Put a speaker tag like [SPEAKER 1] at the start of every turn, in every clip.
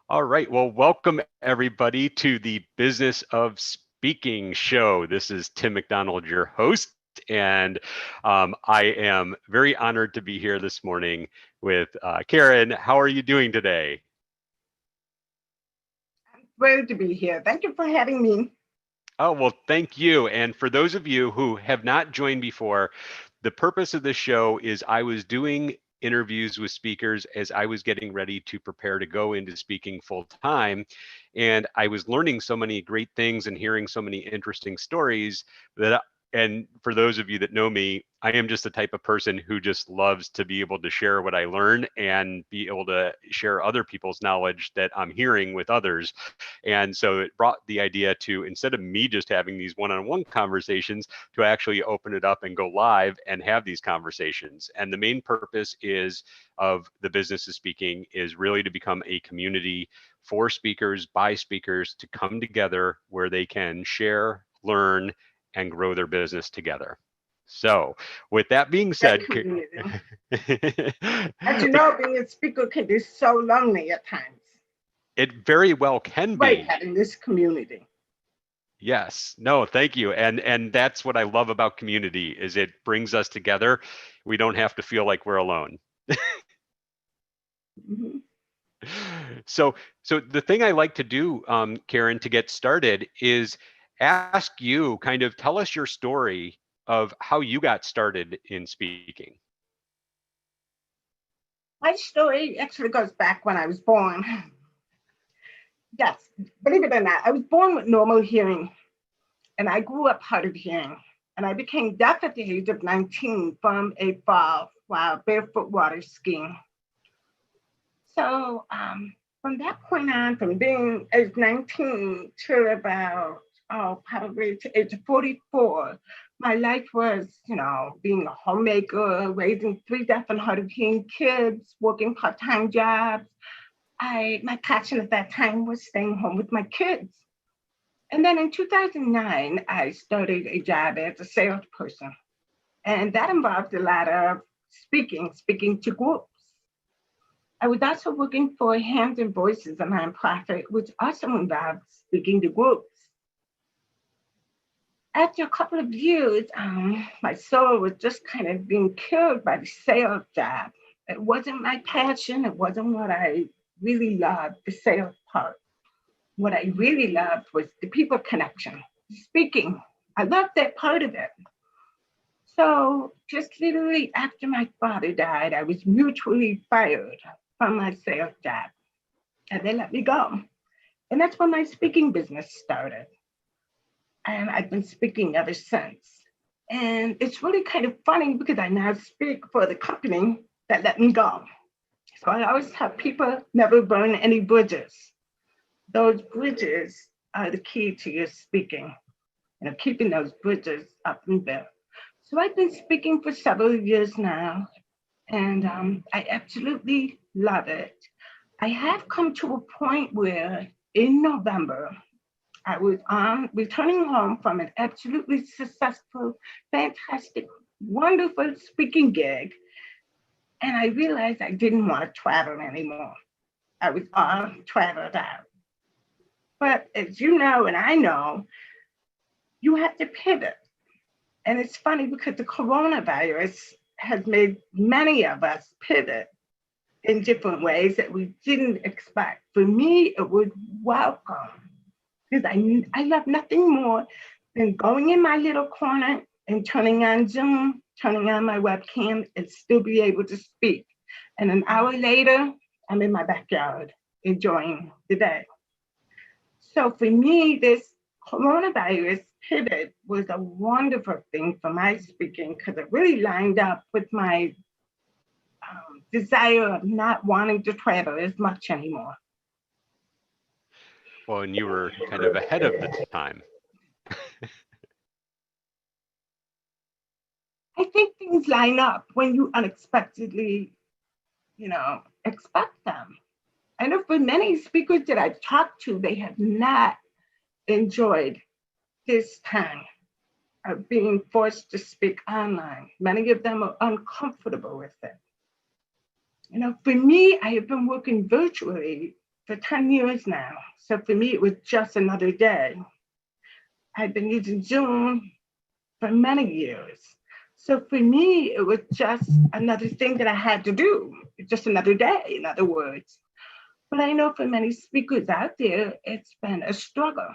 [SPEAKER 1] All right. Well, welcome everybody to the Business of Speaking show. This is Tim McDonald, your host, and I am very honored to be here this morning with Karen. How are you doing today?
[SPEAKER 2] Thrilled to be here. Thank you for having me.
[SPEAKER 1] Oh, well, thank you. And for those of you who have not joined before, the purpose of this show is I was doing interviews with speakers as I was getting ready to prepare to go into speaking full time. And I was learning so many great things and hearing so many interesting stories that and for those of you that know me, I am just the type of person who just loves to be able to share what I learn and be able to share other people's knowledge that I'm hearing with others. And so it brought the idea to, instead of me just having these one-on-one conversations, to actually open it up and go live and have these conversations. And the main purpose is of the Business of Speaking is really to become a community for speakers, by speakers, to come together where they can share, learn, and grow their business together. So, with that being
[SPEAKER 2] That
[SPEAKER 1] said,
[SPEAKER 2] community. As you
[SPEAKER 1] it
[SPEAKER 2] know, being a speaker can be so lonely at times.
[SPEAKER 1] very well can
[SPEAKER 2] Right,
[SPEAKER 1] be.
[SPEAKER 2] having this community.
[SPEAKER 1] Yes. No, thank you. And that's what I love about community is it brings us together. We don't have to feel like we're alone.
[SPEAKER 2] Mhm.
[SPEAKER 1] So the thing I like to do, Karen, to get started is ask you, kind of tell us your story of how you got started in speaking.
[SPEAKER 2] My story actually goes back when I was born. Yes, believe it or not, I was born with normal hearing and I grew up hard of hearing. And I became deaf at the age of 19 from a fall while barefoot water skiing. So from that point on, from being age 19 to about, probably to age 44, my life was, being a homemaker, raising three deaf and hard of hearing kids, working part-time jobs. My passion at that time was staying home with my kids. And then in 2009, I started a job as a salesperson. And that involved a lot of speaking to groups. I was also working for Hands and Voices, a nonprofit, which also involved speaking to groups. After a couple of years, my soul was just kind of being killed by the sales job. It wasn't my passion. It wasn't what I really loved, the sales part. What I really loved was the people connection, speaking. I loved that part of it. So just literally after my father died, I was mutually fired from my sales job and they let me go. And that's when my speaking business started. And I've been speaking ever since. And it's really kind of funny because I now speak for the company that let me go. So I always tell people never burn any bridges. Those bridges are the key to your speaking, keeping those bridges up and built. So I've been speaking for several years now, and I absolutely love it. I have come to a point where in November, I was on returning home from an absolutely successful, fantastic, wonderful speaking gig, and I realized I didn't want to travel anymore. I was all traveled out. But as you know, and I know, you have to pivot. And it's funny because the coronavirus has made many of us pivot in different ways that we didn't expect. For me, it was welcome because I love nothing more than going in my little corner and turning on Zoom, turning on my webcam, and still be able to speak. And an hour later, I'm in my backyard enjoying the day. So for me, this coronavirus pivot was a wonderful thing for my speaking because it really lined up with my desire of not wanting to travel as much anymore.
[SPEAKER 1] Well, and you were kind of ahead of the time.
[SPEAKER 2] I think things line up when you unexpectedly, expect them. I know for many speakers that I've talked to, they have not enjoyed this time of being forced to speak online. Many of them are uncomfortable with it. For me, I have been working virtually for 10 years now. So for me, it was just another day. I've been using Zoom for many years. So for me, it was just another thing that I had to do, just another day, in other words. But I know for many speakers out there, it's been a struggle.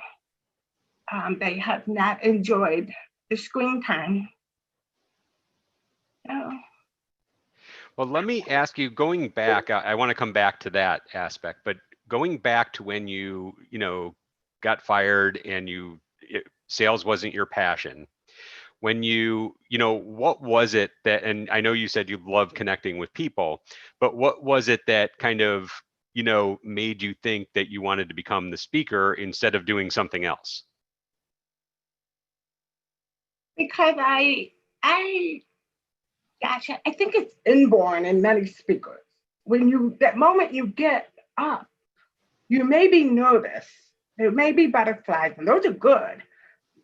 [SPEAKER 2] They have not enjoyed the screen time. Oh,
[SPEAKER 1] Well, let me ask you, going back, I want to come back to that aspect, but going back to when you know, got fired and sales wasn't your passion. When you know, what was it that, and I know you said you love connecting with people, but what was it that kind of, you know, made you think that you wanted to become the speaker instead of doing something else?
[SPEAKER 2] because I, gosh, I think it's inborn in many speakers. When that moment you get up, you may be nervous. There may be butterflies, and those are good.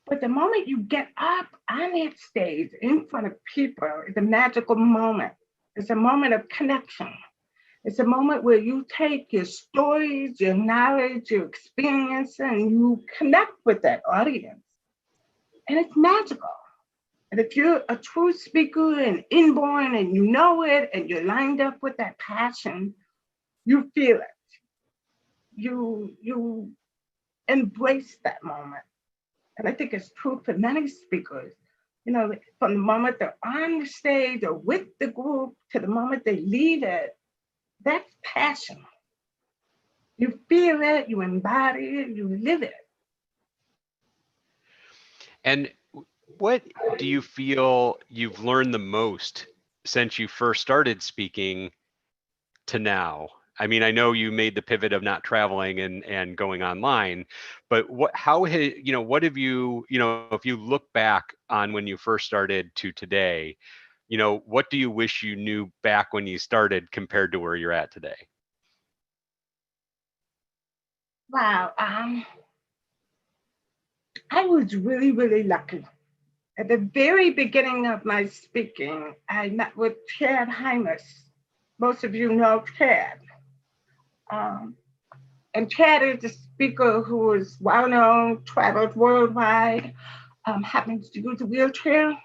[SPEAKER 2] But the moment you get up on that stage in front of people, it's a magical moment. It's a moment of connection. It's a moment where you take your stories, your knowledge, your experience, and you connect with that audience. And it's magical. And if you're a true speaker and inborn and you know it and you're lined up with that passion, you feel it. You embrace that moment. And I think it's true for many speakers. You know, from the moment they're on the stage or with the group to the moment they leave it, that's passion. You feel it, you embody it, you live it.
[SPEAKER 1] And what do you feel you've learned the most since you first started speaking to now? I mean, I know you made the pivot of not traveling and going online, but you know, what have you know, if you look back on when you first started to today, you know, what do you wish you knew back when you started compared to where you're at today?
[SPEAKER 2] Wow. I was really, really lucky. At the very beginning of my speaking, I met with Chad Hymas. Most of you know Chad. Um, and Chad is a speaker who is well known, travels worldwide, happens to use a wheelchair,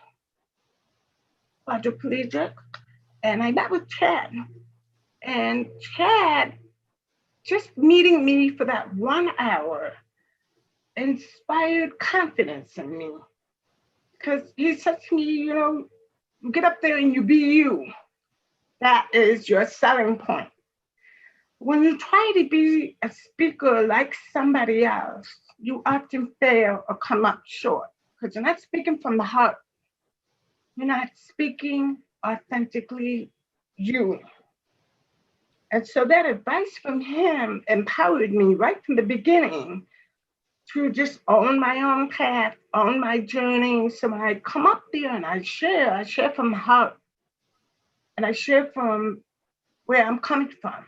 [SPEAKER 2] quadriplegic. And I met with Chad. And Chad, just meeting me for that 1 hour, inspired confidence in me. Because he said to me, you know, get up there and you be you. That is your selling point. When you try to be a speaker like somebody else, you often fail or come up short because you're not speaking from the heart. You're not speaking authentically you. And so that advice from him empowered me right from the beginning to just own my own path, own my journey. So when I come up there and I share from the heart and I share from where I'm coming from.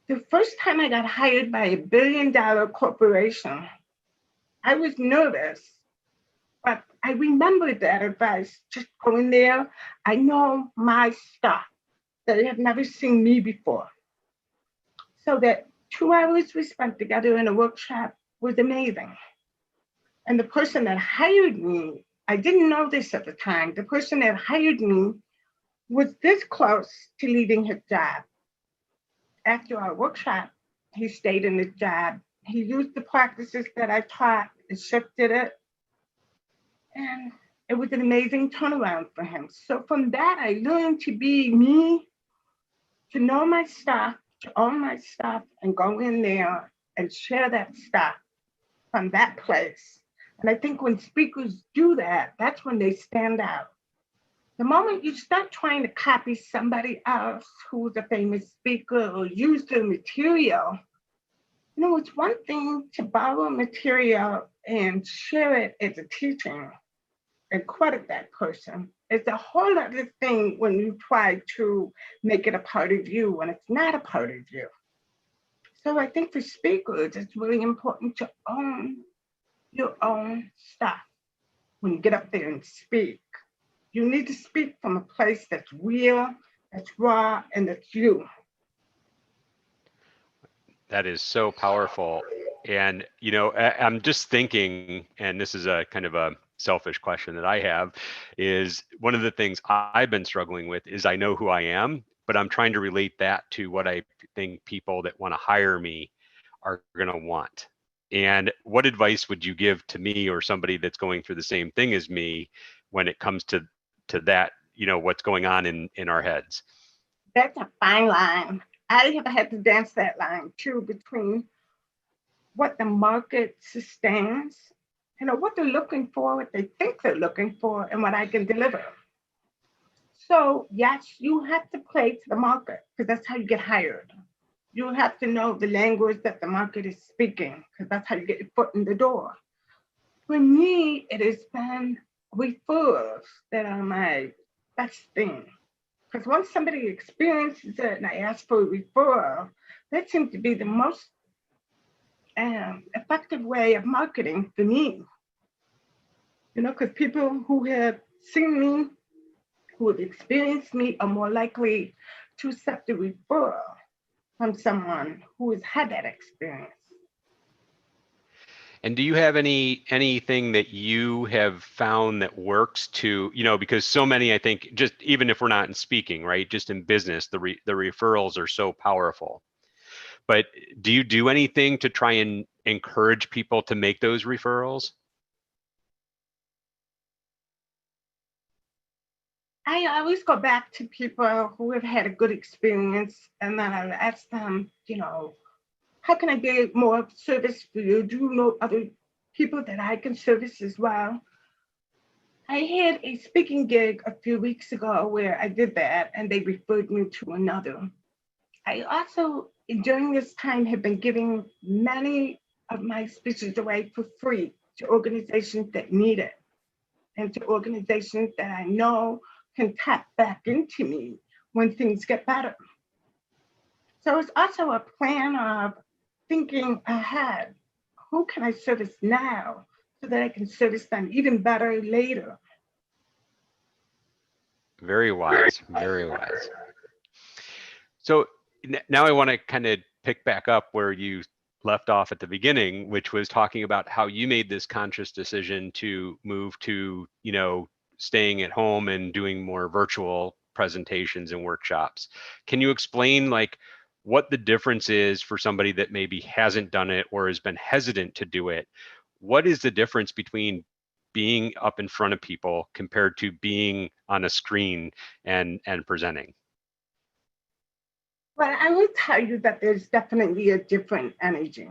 [SPEAKER 2] The first time I got hired by a $1 billion corporation, I was nervous, but I remembered that advice. Just going there, I know my stuff. They have never seen me before. So that 2 hours we spent together in a workshop was amazing. And the person that hired me, I didn't know this at the time, the person that hired me was this close to leaving his job. After our workshop, he stayed in his job. He used the practices that I taught and shifted it. And it was an amazing turnaround for him. So from that, I learned to be me, to know my stuff, to own my stuff, and go in there and share that stuff from that place. And I think when speakers do that, that's when they stand out. The moment you start trying to copy somebody else who's a famous speaker or use their material, you know, it's one thing to borrow material and share it as a teaching and credit that person. It's a whole other thing when you try to make it a part of you when it's not a part of you. So I think for speakers, it's really important to own your own stuff when you get up there and speak. You need to speak from a place that's real, that's raw, and that's you.
[SPEAKER 1] That is so powerful. And, I'm just thinking, and this is a kind of a selfish question that I have, is one of the things I've been struggling with is I know who I am, but I'm trying to relate that to what I think people that want to hire me are going to want. And what advice would you give to me or somebody that's going through the same thing as me when it comes to that, what's going on in our heads?
[SPEAKER 2] That's a fine line. I have had to dance that line too between what the market sustains, what they're looking for, what they think they're looking for, and what I can deliver. So, yes, you have to play to the market because that's how you get hired. You have to know the language that the market is speaking because that's how you get your foot in the door. For me, it has been referrals that are my best thing. Because once somebody experiences it and I ask for a referral, that seems to be the most effective way of marketing for me. Because people who have seen me, who have experienced me, are more likely to accept a referral from someone who has had that experience.
[SPEAKER 1] And do you have anything that you have found that works to, because so many, I think, just even if we're not in speaking, right, just in business, the referrals are so powerful. But do you do anything to try and encourage people to make those referrals?
[SPEAKER 2] I always go back to people who have had a good experience, and then I'll ask them, how can I be more of service for you? Do you know other people that I can service as well? I had a speaking gig a few weeks ago where I did that, and they referred me to another. I also, during this time, have been giving many of my speeches away for free to organizations that need it and to organizations that I know can tap back into me when things get better. So it's also a plan of thinking ahead. Who can I service now so that I can service them even better later?
[SPEAKER 1] Very wise, very wise. So now I want to kind of pick back up where you left off at the beginning, which was talking about how you made this conscious decision to move to, staying at home and doing more virtual presentations and workshops. Can you explain like what the difference is for somebody that maybe hasn't done it or has been hesitant to do it? What is the difference between being up in front of people compared to being on a screen and presenting?
[SPEAKER 2] Well, I will tell you that there's definitely a different energy.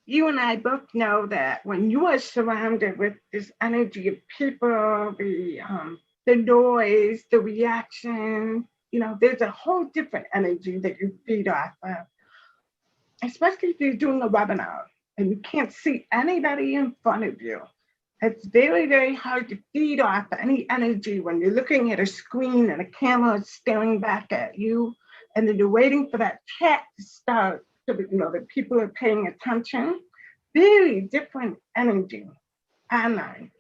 [SPEAKER 2] You and I both know that when you are surrounded with this energy of people, the noise, the reaction, there's a whole different energy that you feed off of, especially if you're doing a webinar and you can't see anybody in front of you. It's very, very hard to feed off any energy when you're looking at a screen and a camera is staring back at you, and then you're waiting for that chat to start so that that people are paying attention. Very different energy online.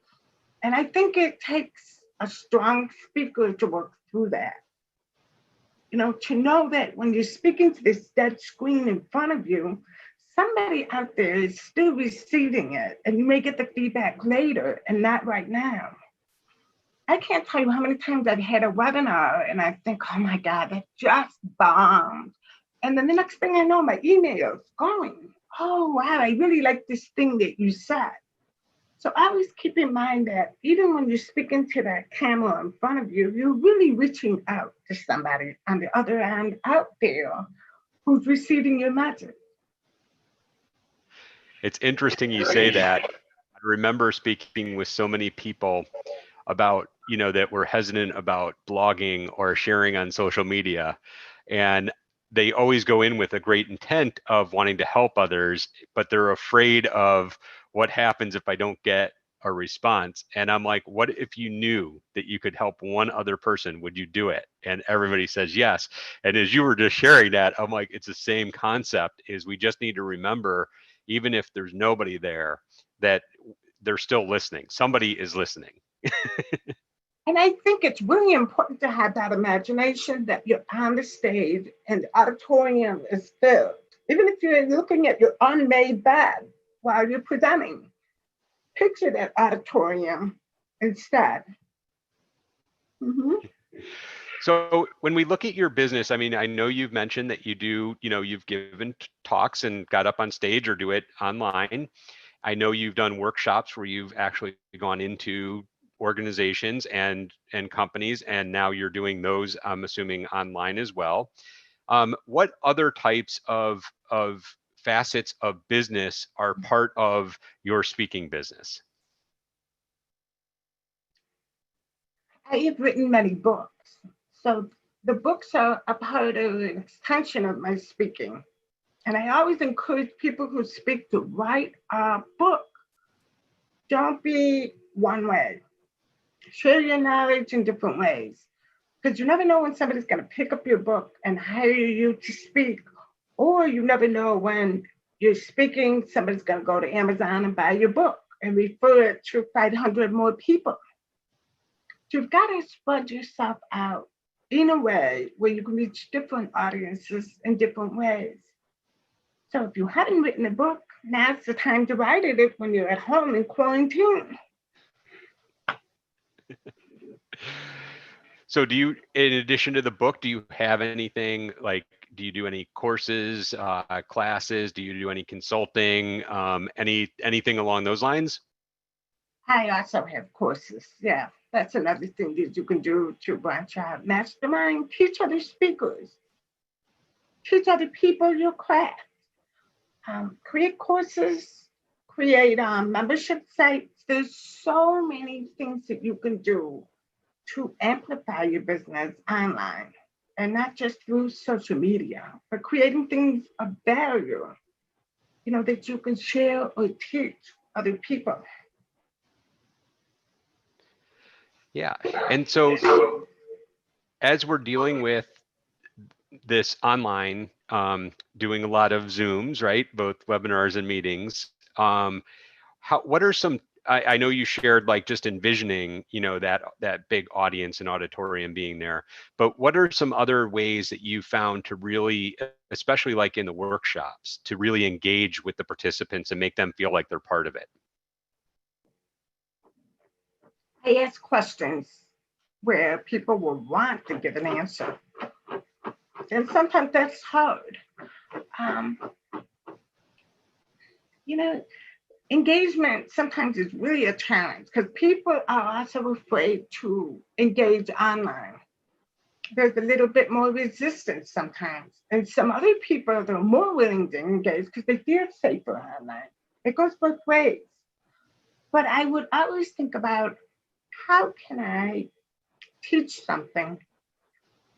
[SPEAKER 2] And I think it takes a strong speaker to work through that. To know that when you're speaking to this dead screen in front of you, somebody out there is still receiving it, and you may get the feedback later and not right now. I can't tell you how many times I've had a webinar and I think, oh my God, that just bombed. And then the next thing I know, my email's going, oh wow, I really like this thing that you said. So I always keep in mind that even when you're speaking to that camera in front of you, you're really reaching out to somebody on the other end out there who's receiving your message.
[SPEAKER 1] It's interesting you say that. I remember speaking with so many people about, that were hesitant about blogging or sharing on social media. And they always go in with a great intent of wanting to help others, but they're afraid of what happens if I don't get a response. And I'm like, what if you knew that you could help one other person? Would you do it? And everybody says yes. And as you were just sharing that, I'm like, it's the same concept. Is we just need to remember, even if there's nobody there, that they're still listening. Somebody is listening.
[SPEAKER 2] And I think it's really important to have that imagination that you're on the stage and the auditorium is filled. Even if you're looking at your unmade bed while you're presenting, picture that auditorium instead. Mhm.
[SPEAKER 1] So when we look at your business, I mean, I know you've mentioned that you do, you've given talks and got up on stage or do it online. I know you've done workshops where you've actually gone into organizations and companies, and now you're doing those, I'm assuming, online as well. What other types of facets of business are part of your speaking business?
[SPEAKER 2] I have written many books. So the books are a part of an extension of my speaking. And I always encourage people who speak to write a book. Don't be one way. Share your knowledge in different ways. Because you never know when somebody's going to pick up your book and hire you to speak, or you never know when you're speaking, somebody's going to go to Amazon and buy your book and refer it to 500 more people. So you've got to spread yourself out in a way where you can reach different audiences in different ways. So if you haven't written a book, now's the time to write it when you're at home in quarantine.
[SPEAKER 1] So do you, in addition to the book, do you have anything like, do you do any courses, classes? Do you do any consulting, anything along those lines?
[SPEAKER 2] I also have courses. Yeah, that's another thing that you can do to branch out. Mastermind, teach other speakers, teach other people your craft. Create courses, create membership sites. There's so many things that you can do to amplify your business online, and not just through social media, but creating things of value, that you can share or teach other people.
[SPEAKER 1] Yeah. And so as we're dealing with this online, doing a lot of Zooms, right? Both webinars and meetings. What are some, I know you shared like just envisioning, that big audience and auditorium being there, but what are some other ways that you found to really, especially like in the workshops, to really engage with the participants and make them feel like they're part of it?
[SPEAKER 2] I ask questions where people will want to give an answer. And sometimes that's hard. Um, you know, engagement sometimes is really a challenge because people are also afraid to engage online. There's a little bit more resistance sometimes. And some other people that are more willing to engage because they feel safer online. It goes both ways. But I would always think about how can I teach something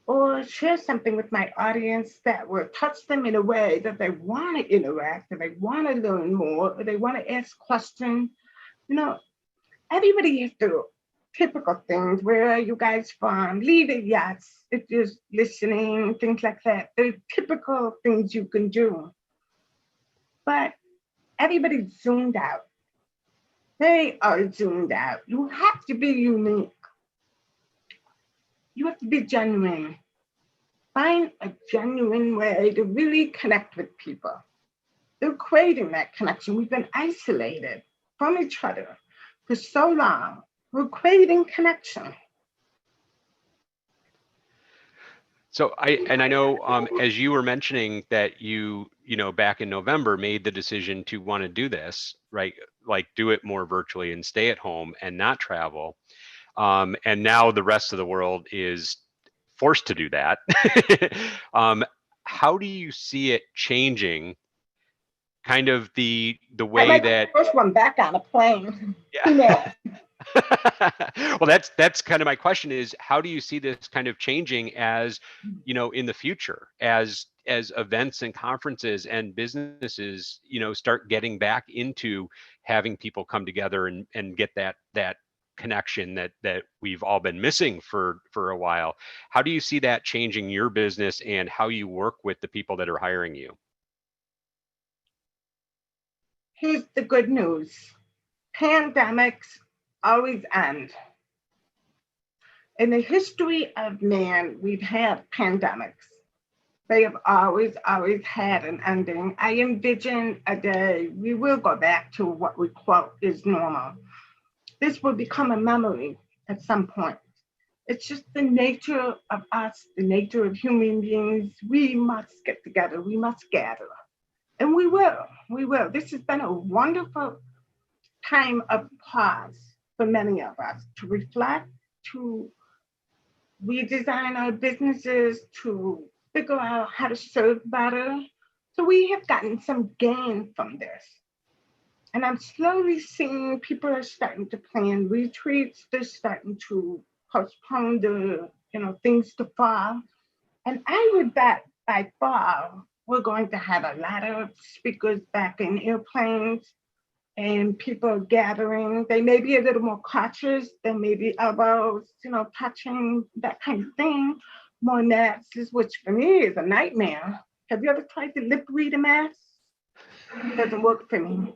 [SPEAKER 2] or share something with my audience that will touch them in a way that they want to interact, that they want to learn more, or they want to ask questions. You know, everybody has to typical things. Where are you guys from? Leave it, yes, if you're listening, things like that. They're typical things you can do. But everybody's zoomed out. They are zoomed out. You have to be unique. You have to be genuine. Find a genuine way to really connect with people. They're creating that connection. We've been isolated from each other for so long. We're creating connection.
[SPEAKER 1] So I know, as you were mentioning that back in November made the decision to want to do this, right? Like do it more virtually and stay at home and not travel. And now the rest of the world is forced to do that. How do you see it changing? Kind of the
[SPEAKER 2] I
[SPEAKER 1] way
[SPEAKER 2] might be the
[SPEAKER 1] that,
[SPEAKER 2] first one back on a plane. Who knows?
[SPEAKER 1] yeah. Well, that's kind of my question is, how do you see this kind of changing as, in the future, as events and conferences and businesses, start getting back into having people come together and get that connection that we've all been missing for a while. How do you see that changing your business and how you work with the people that are hiring you?
[SPEAKER 2] Here's the good news. Pandemics always end. In the history of man, we've had pandemics. They have always, always had an ending. I envision a day we will go back to what we quote is normal. This will become a memory at some point. It's just the nature of us, the nature of human beings. We must get together, we must gather. And we will, we will. This has been a wonderful time of pause for many of us to reflect, to redesign our businesses, to figure out how to serve better. So we have gotten some gain from this. And I'm slowly seeing people are starting to plan retreats. They're starting to postpone the, things to fall. And I would bet by fall, we're going to have a lot of speakers back in airplanes and people gathering. They may be a little more cautious. There may be elbows, touching, that kind of thing. More masks, which for me is a nightmare. Have you ever tried to lip read a mask? It doesn't work for me.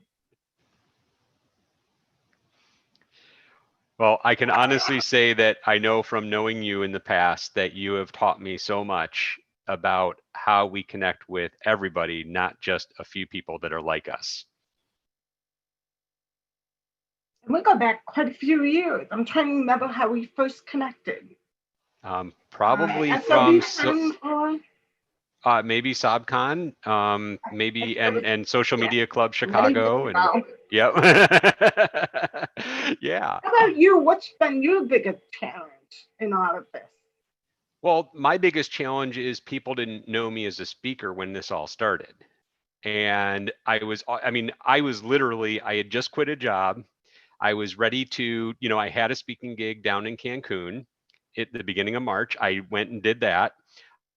[SPEAKER 1] Well, I can honestly say that I know from knowing you in the past that you have taught me so much about how we connect with everybody, not just a few people that are like us.
[SPEAKER 2] And we go back quite a few years. I'm trying to remember how we first connected.
[SPEAKER 1] Probably
[SPEAKER 2] SOB
[SPEAKER 1] from
[SPEAKER 2] or
[SPEAKER 1] maybe SobCon, maybe
[SPEAKER 2] it was,
[SPEAKER 1] and Social
[SPEAKER 2] yeah,
[SPEAKER 1] Media Club
[SPEAKER 2] many years
[SPEAKER 1] Chicago, and
[SPEAKER 2] ago.
[SPEAKER 1] yep, yeah.
[SPEAKER 2] How about you? What's been your biggest challenge in all of this?
[SPEAKER 1] Well, my biggest challenge is people didn't know me as a speaker when this all started. And I was literally, I had just quit a job. I was ready to, I had a speaking gig down in Cancun at the beginning of March. I went and did that.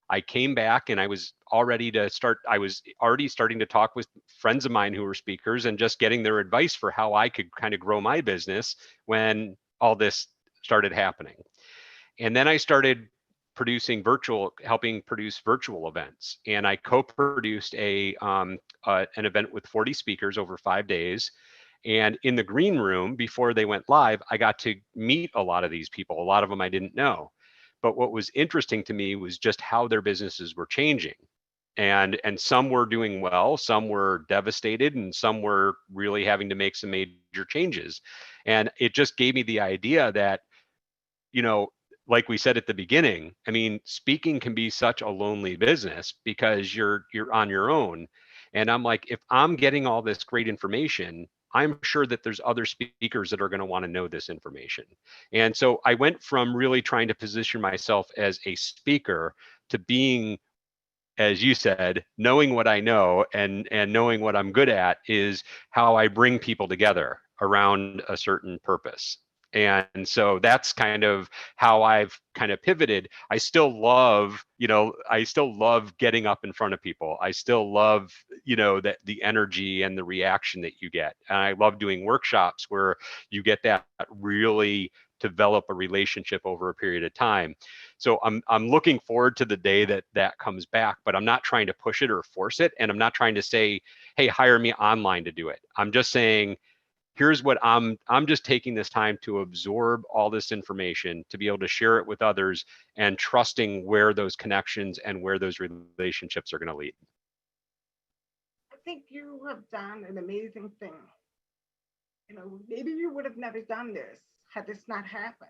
[SPEAKER 1] I came back and I was all ready to start. I was already starting to talk with friends of mine who were speakers and just getting their advice for how I could kind of grow my business when all this started happening. And then I started helping produce virtual events. And I co-produced an event with 40 speakers over 5 days. And in the green room, before they went live, I got to meet a lot of these people. A lot of them I didn't know. But what was interesting to me was just how their businesses were changing. And some were doing well, some were devastated, and some were really having to make some major changes. And it just gave me the idea that, you know, like we said at the beginning, I mean, speaking can be such a lonely business because you're on your own. And I'm like, if I'm getting all this great information, I'm sure that there's other speakers that are going to want to know this information. And so I went from really trying to position myself as a speaker to being, as you said, knowing what I know and knowing what I'm good at is how I bring people together around a certain purpose. And so that's kind of how I've kind of pivoted. I still love getting up in front of people. I still love, that the energy and the reaction that you get. And I love doing workshops where you get that really develop a relationship over a period of time. So I'm looking forward to the day that comes back, but I'm not trying to push it or force it. And I'm not trying to say, hey, hire me online to do it. I'm just saying, here's what I'm just taking this time to absorb all this information, to be able to share it with others, and trusting where those connections and where those relationships are going to lead.
[SPEAKER 2] I think you have done an amazing thing. Maybe you would have never done this had this not happened.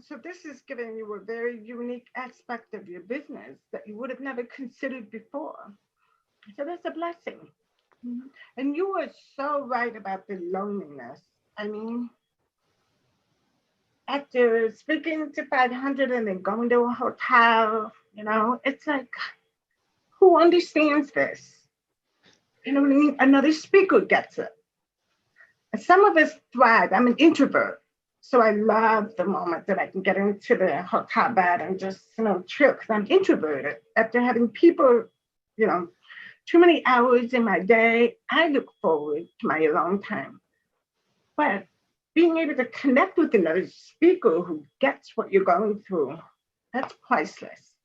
[SPEAKER 2] So this is giving you a very unique aspect of your business that you would have never considered before. So that's a blessing. Mhm. And you were so right about the loneliness. I mean, after speaking to 500 and then going to a hotel, it's like, who understands this? You know what I mean? Another speaker gets it. And some of us thrive. I'm an introvert. So I love the moment that I can get into the hotel bed and just, chill because I'm introverted. After having people, you know, too many hours in my day, I look forward to my alone time. But being able to connect with another speaker who gets what you're going through, that's priceless.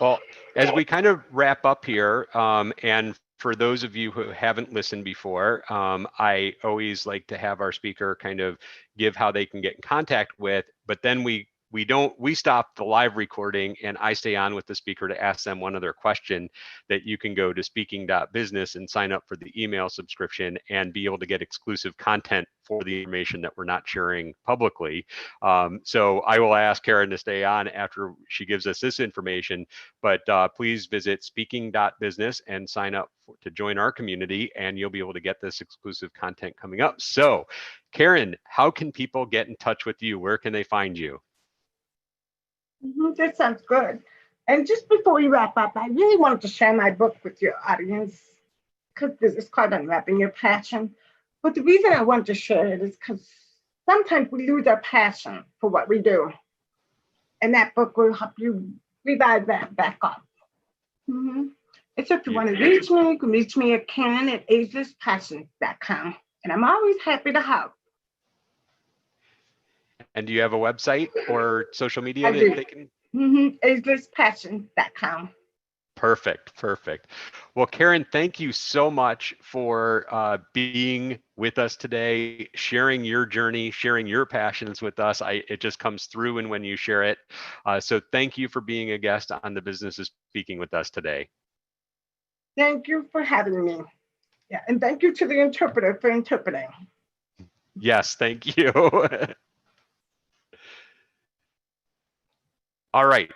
[SPEAKER 1] Well, as we kind of wrap up here, and for those of you who haven't listened before, I always like to have our speaker kind of give how they can get in contact with, but then we we stop the live recording and I stay on with the speaker to ask them one other question, that you can go to speaking.business and sign up for the email subscription and be able to get exclusive content for the information that we're not sharing publicly. So I will ask Karen to stay on after she gives us this information, but please visit speaking.business and sign up to join our community, and you'll be able to get this exclusive content coming up. So Karen, how can people get in touch with you? Where can they find you?
[SPEAKER 2] That sounds good. And just before we wrap up, I really wanted to share my book with your audience because this is called Unwrapping Your Passion. But the reason I want to share it is because sometimes we lose our passion for what we do. And that book will help you revive that back up. Mm-hmm. And so if you want to reach me, you can reach me at Karen@agelesspassion.com. And I'm always happy to help.
[SPEAKER 1] And do you have a website or social media that they can?
[SPEAKER 2] Agelesspassion.com.
[SPEAKER 1] Perfect. Perfect. Well, Karen, thank you so much for being with us today, sharing your journey, sharing your passions with us. It just comes through and when you share it. So thank you for being a guest on The Business of Speaking with us today.
[SPEAKER 2] Thank you for having me. Yeah, and thank you to the interpreter for interpreting.
[SPEAKER 1] Yes, thank you. All right.